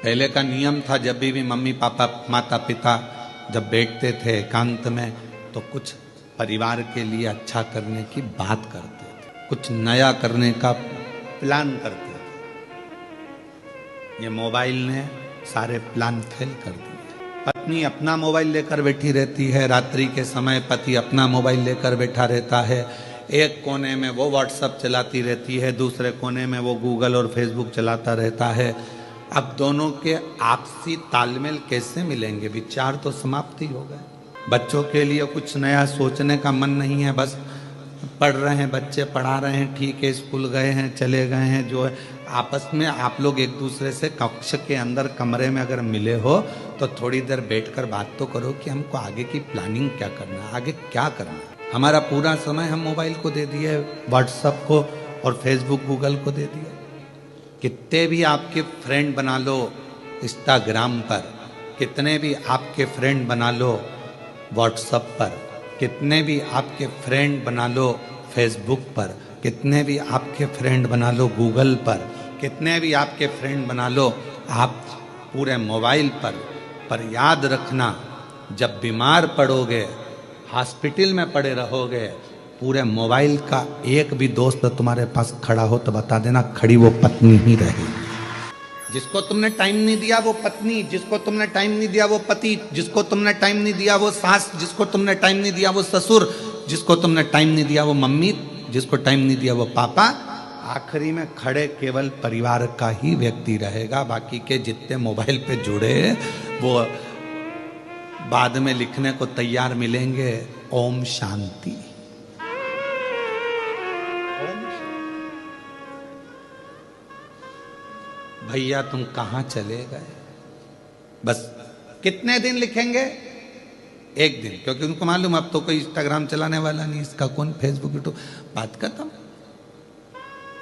पहले का नियम था, जब भी मम्मी पापा माता पिता जब बैठते थे एकांत में तो कुछ परिवार के लिए अच्छा करने की बात करते थे, कुछ नया करने का प्लान करते थे। ये मोबाइल ने सारे प्लान फेल कर दिए। पत्नी अपना मोबाइल लेकर बैठी रहती है, रात्रि के समय पति अपना मोबाइल लेकर बैठा रहता है। एक कोने में वो व्हाट्सएप चलाती रहती है, दूसरे कोने में वो गूगल और फेसबुक चलाता रहता है। अब दोनों के आपसी तालमेल कैसे मिलेंगे? विचार तो समाप्ति हो गए। बच्चों के लिए कुछ नया सोचने का मन नहीं है, बस पढ़ रहे हैं बच्चे, पढ़ा रहे हैं, ठीक है, स्कूल गए हैं, चले गए हैं। जो है आपस में आप लोग एक दूसरे से कक्ष के अंदर कमरे में अगर मिले हो तो थोड़ी देर बैठकर बात तो करो कि हमको आगे की प्लानिंग क्या करना है, आगे क्या करना है। हमारा पूरा समय हम मोबाइल को दे दिए, व्हाट्सएप को और फेसबुक गूगल को दे दिए। कितने भी आपके फ्रेंड बना लो इंस्टाग्राम पर, कितने भी आपके फ्रेंड बना लो व्हाट्सएप पर, कितने भी आपके फ्रेंड बना लो फेसबुक पर, कितने भी आपके फ्रेंड बना लो गूगल पर, कितने भी आपके फ्रेंड बना लो आप पूरे मोबाइल पर याद रखना, जब बीमार पड़ोगे, हॉस्पिटल में पड़े रहोगे, पूरे मोबाइल का एक भी दोस्त तुम्हारे पास खड़ा हो तो बता देना, खड़ी वो पत्नी ही रहेगी। जिसको तुमने टाइम नहीं दिया वो पत्नी, जिसको तुमने टाइम नहीं दिया वो पति, जिसको तुमने टाइम नहीं दिया वो सास, जिसको तुमने टाइम नहीं दिया वो ससुर, जिसको तुमने टाइम नहीं दिया वो मम्मी, जिसको टाइम नहीं दिया वो पापा, आखिरी में खड़े केवल परिवार का ही व्यक्ति रहेगा। बाकी के जितने मोबाइल पे जुड़े वो बाद में लिखने को तैयार मिलेंगे, ओम शांति। भैया तुम कहां चले गए? बस कितने दिन लिखेंगे? एक दिन, क्योंकि उनको मालूम अब तो कोई इंस्टाग्राम चलाने वाला नहीं, इसका कौन फेसबुक यूट्यूब, बात खत्म।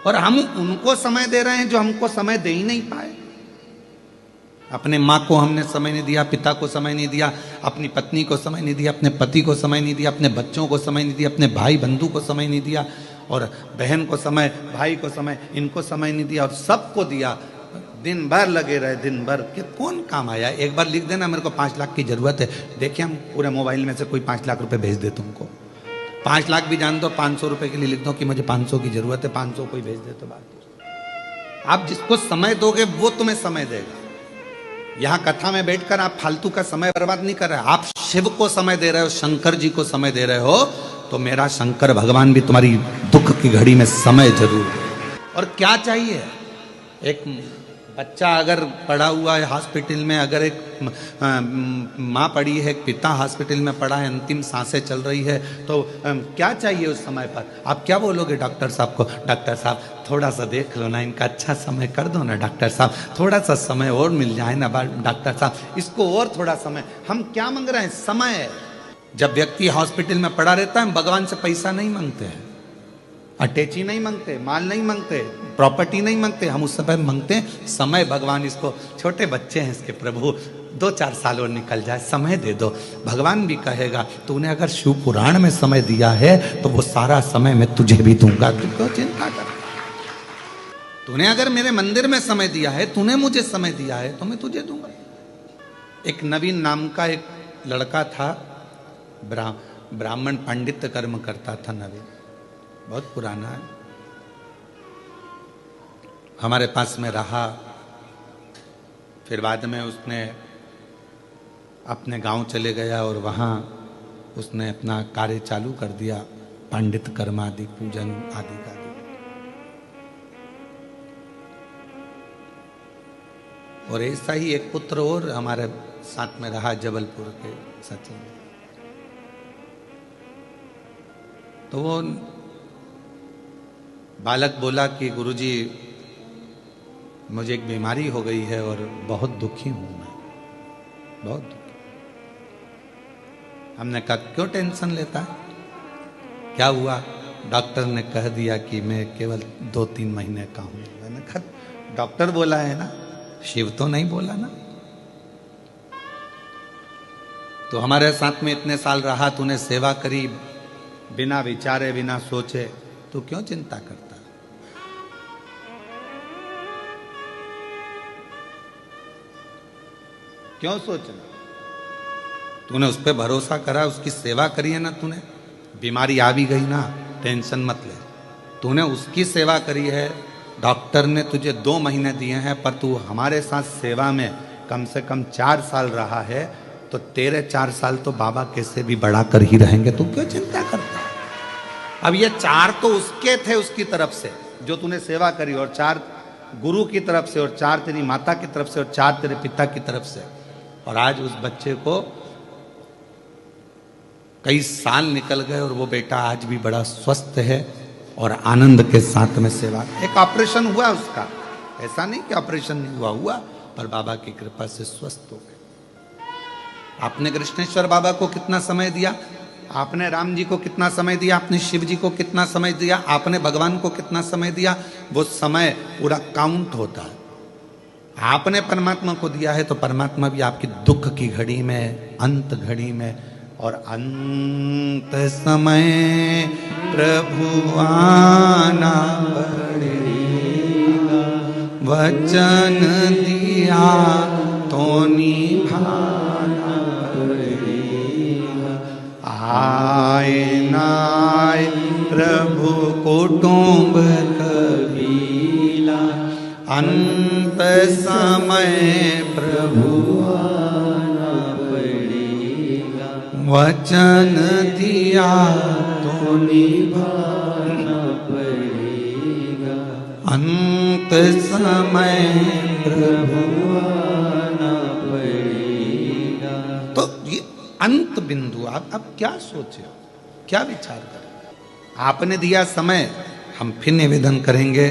और हम उनको समय दे रहे हैं जो हमको समय दे ही नहीं पाए। अपने माँ को हमने समय नहीं दिया, पिता को समय नहीं दिया, अपनी पत्नी को समय नहीं दिया, अपने पति को समय नहीं दिया, अपने बच्चों को समय नहीं दिया, अपने भाई बंधु को समय नहीं दिया, और बहन को समय, भाई को समय, इनको समय नहीं दिया, और सबको दिया। दिन भर लगे रहे, दिन भर कि कौन काम आया? एक बार लिख देना मेरे को 5 लाख की जरूरत है, देखिए हम पूरे मोबाइल में से कोई 5 लाख रुपए भेज दे तुमको। 5 लाख भी जान दो, 500 रुपए के लिए लिख दो कि मुझे 500 की जरूरत है, 500 कोई भेज दे तो बात। आप जिसको समय दोगे वो तुम्हें समय देगा। यहां कथा में बैठकर आप फालतू का समय बर्बाद नहीं कर रहे, आप शिव को समय दे रहे हो, शंकर जी को समय दे रहे हो, तो मेरा शंकर भगवान भी तुम्हारी दुख की घड़ी में समय जरूर दे। और क्या चाहिए? एक बच्चा अगर पड़ा हुआ है हॉस्पिटल में, अगर एक माँ पड़ी है, एक पिता हॉस्पिटल में पड़ा है, अंतिम सांसें चल रही है, तो क्या चाहिए उस समय पर? आप क्या बोलोगे डॉक्टर साहब को? डॉक्टर साहब थोड़ा सा देख लो ना, इनका अच्छा समय कर दो ना डॉक्टर साहब, थोड़ा सा समय और मिल जाए ना डॉक्टर साहब, इसको और थोड़ा समय। हम क्या मांग रहे हैं? समय। जब व्यक्ति हॉस्पिटल में पड़ा रहता है, हम भगवान से पैसा नहीं मांगते हैं, अटैची नहीं मांगते, माल नहीं मांगते, प्रॉपर्टी नहीं मांगते, हम उस समय मांगते हैं समय। भगवान इसको, छोटे बच्चे हैं इसके, प्रभु 2-4 साल और निकल जाए, समय दे दो। भगवान भी कहेगा तूने अगर शिव पुराण में समय दिया है तो वो सारा समय मैं तुझे भी दूंगा, तू क्यों चिंता कर? तूने अगर मेरे मंदिर में समय दिया है, तूने मुझे समय दिया है, तो मैं तुझे दूंगा। एक नवीन नाम का एक लड़का था, ब्राह्मण पांडित्य कर्म करता था। नवीन बहुत पुराना है, हमारे पास में रहा, फिर बाद में उसने अपने गांव चले गया और वहाँ उसने अपना कार्य चालू कर दिया, पांडित कर्म आदि, पूजन आदि का। और ऐसा ही एक पुत्र और हमारे साथ में रहा, जबलपुर के सचिन। तो वो बालक बोला कि गुरुजी मुझे एक बीमारी हो गई है और बहुत दुखी हूं मैं, बहुत दुखी। हमने कहा क्यों टेंशन लेता है, क्या हुआ? डॉक्टर ने कह दिया कि मैं केवल 2-3 महीने का हूं। मैंने कहा डॉक्टर बोला है ना, शिव तो नहीं बोला ना। तो हमारे साथ में इतने साल रहा, तूने सेवा करी, बिना विचारे बिना सोचे, तू क्यों चिंता करता? क्यों सोचना? तूने उस पर भरोसा करा, उसकी सेवा करी है ना तूने, बीमारी आ भी गई ना, टेंशन मत ले, तूने उसकी सेवा करी है। डॉक्टर ने तुझे 2 महीने दिए हैं, पर तू हमारे साथ सेवा में कम से कम 4 साल रहा है, तो तेरे 4 साल तो बाबा कैसे भी बढ़ा कर ही रहेंगे, तू क्यों चिंता करता है? अब ये 4 तो उसके थे, उसकी तरफ से जो तूने सेवा करी, और 4 गुरु की तरफ से, और 4 तेरी माता की तरफ से, और 4 तेरे पिता की तरफ से। और आज उस बच्चे को कई साल निकल गए और वो बेटा आज भी बड़ा स्वस्थ है और आनंद के साथ में सेवा। एक ऑपरेशन हुआ उसका, ऐसा नहीं कि ऑपरेशन नहीं हुआ, पर बाबा की कृपा से स्वस्थ हो गए। आपने कृष्णेश्वर बाबा को कितना समय दिया, आपने राम जी को कितना समय दिया, आपने शिव जी को कितना समय दिया, आपने भगवान को कितना समय दिया, वो समय पूरा काउंट होता है। आपने परमात्मा को दिया है तो परमात्मा भी आपकी दुख की घड़ी में, अंत घड़ी में, और अंत समय प्रभु आना पड़ेगा, वचन दिया तो निभाना पड़ेगा। आए नाय प्रभु कुटुंब कबीला, अंत समय प्रभु आना पड़ेगा, वचन दिया तो निभाना पड़ेगा, अंत समय प्रभु आना पड़ेगा। तो ये अंत बिंदु, आप क्या सोचे हो, क्या विचार करें? आपने दिया समय, हम फिर निवेदन करेंगे,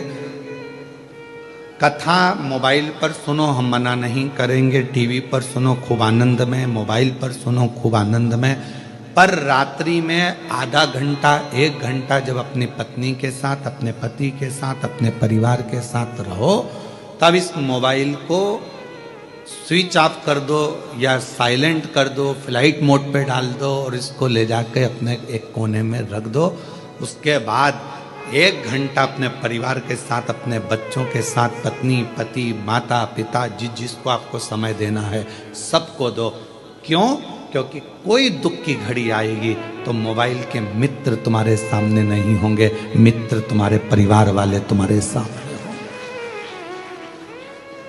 कथा मोबाइल पर सुनो, हम मना नहीं करेंगे, टीवी पर सुनो खूब आनंद में, मोबाइल पर सुनो खूब आनंद में, पर रात्रि में आधा घंटा 1 घंटा जब अपनी पत्नी के साथ, अपने पति के साथ, अपने परिवार के साथ रहो, तब इस मोबाइल को स्विच ऑफ कर दो या साइलेंट कर दो, फ्लाइट मोड पे डाल दो और इसको ले जाके अपने एक कोने में रख दो। उसके बाद 1 घंटा अपने परिवार के साथ, अपने बच्चों के साथ, पत्नी, पति, माता, पिता, जिसको आपको समय देना है सबको दो। क्यों? क्योंकि कोई दुख की घड़ी आएगी तो मोबाइल के मित्र तुम्हारे सामने नहीं होंगे, मित्र तुम्हारे परिवार वाले तुम्हारे सामने होंगे।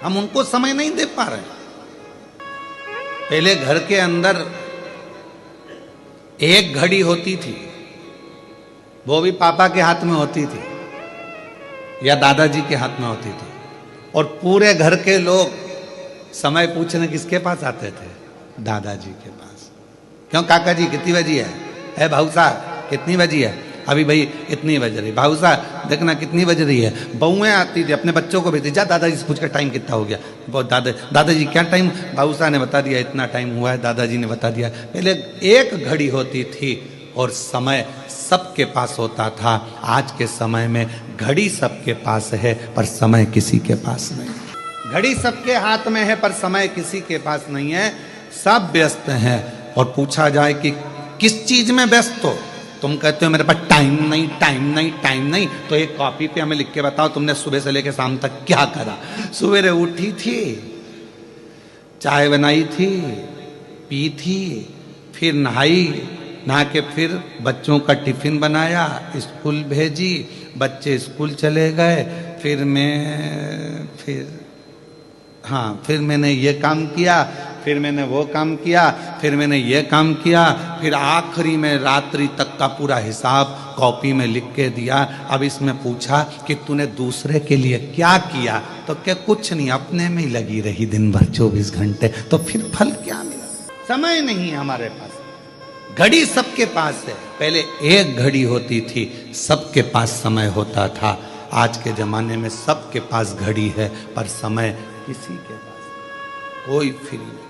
हम उनको समय नहीं दे पा रहे। पहले घर के अंदर एक घड़ी होती थी, वो भी पापा के हाथ में होती थी या दादाजी के हाथ में होती थी, और पूरे घर के लोग समय पूछने किसके पास आते थे? दादाजी के पास। क्यों काका जी कितनी बजी है भाऊ साहब कितनी बजी है? अभी भाई इतनी बज रही। भाऊ साहब देखना कितनी बज रही है। बहुएं आती थी, अपने बच्चों को भेजती, जा दादाजी से पूछ कर टाइम कितना हो गया। बहुत दादाजी क्या टाइम? भाऊ साहब ने बता दिया, इतना टाइम हुआ है, दादाजी ने बता दिया। पहले एक घड़ी होती थी और समय सबके पास होता था। आज के समय में घड़ी सबके पास है पर समय किसी के पास नहीं। घड़ी सबके हाथ में है पर समय किसी के पास नहीं है। सब व्यस्त हैं, और पूछा जाए कि किस चीज में व्यस्त हो, तुम कहते हो मेरे पास टाइम नहीं, टाइम नहीं, टाइम नहीं। तो एक कॉपी पे हमें लिख के बताओ तुमने सुबह से लेकर शाम तक क्या करा। सुबह उठी थी, चाय बनाई थी, पी थी, फिर नहाई, नहा के फिर बच्चों का टिफिन बनाया, स्कूल भेजी, बच्चे स्कूल चले गए, फिर मैंने ये काम किया, फिर मैंने वो काम किया, फिर मैंने ये काम किया, फिर आखिरी में रात्रि तक का पूरा हिसाब कॉपी में लिख के दिया। अब इसमें पूछा कि तूने दूसरे के लिए क्या किया, तो क्या कुछ नहीं, अपने में ही लगी रही दिन भर 24 घंटे, तो फिर फल क्या मिला? समय नहीं है हमारे पास। घड़ी सबके पास है, पहले एक घड़ी होती थी, सबके पास समय होता था। आज के जमाने में सबके पास घड़ी है पर समय किसी के पास कोई फ्री नहीं।